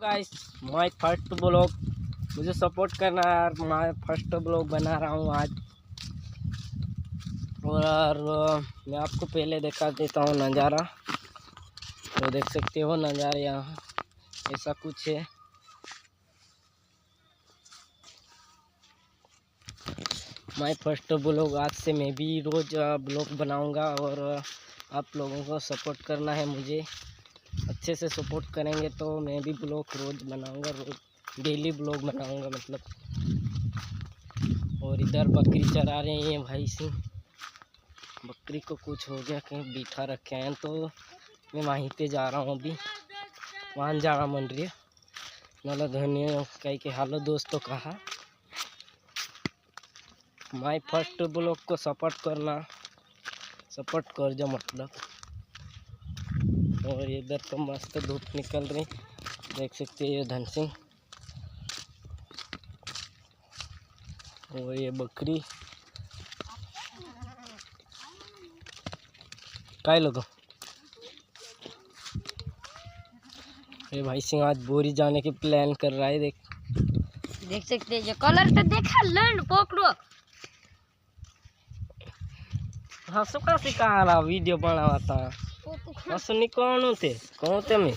Guys my first blog मुझे support करना यार। मैं फर्स्ट ब्लॉग बना रहा हूँ आज। और मैं आपको पहले दिखा देता हूँ नज़ारा। तो देख सकते हो नज़ारा यहाँ ऐसा कुछ है। माय फर्स्ट ब्लॉग आज से मैं भी रोज़ ब्लॉग बनाऊँगा और आप लोगों को सपोर्ट करना है। मुझे अच्छे से सपोर्ट करेंगे तो मैं भी ब्लॉग रोज़ बनाऊंगा, रोज़ डेली ब्लॉग बनाऊंगा मतलब। और इधर बकरी चरा रहे हैं भाई सिंह। बकरी को कुछ हो गया, कहीं बिठा रखे हैं तो मैं वहीं पे जा रहा हूँ। अभी वहाँ जाना मन रही है नाला धनिया कहीं के हालो दोस्तों कहा। माय फर्स्ट ब्लॉग को सपोर्ट करना, सपोर्ट कर जो मतलब। और इधर तो मस्त धूप निकल रही, देख सकते हैं धन सिंह। और ये बकरी काय लोगों। ये भाई सिंह आज बोरी जाने की प्लान कर रहा है। देख सकते हैं कलर तो देखा लैंड पकड़ो। हाँ सुखा सिखा रहा वीडियो बनावा था। हंस नहीं कौन थे मैं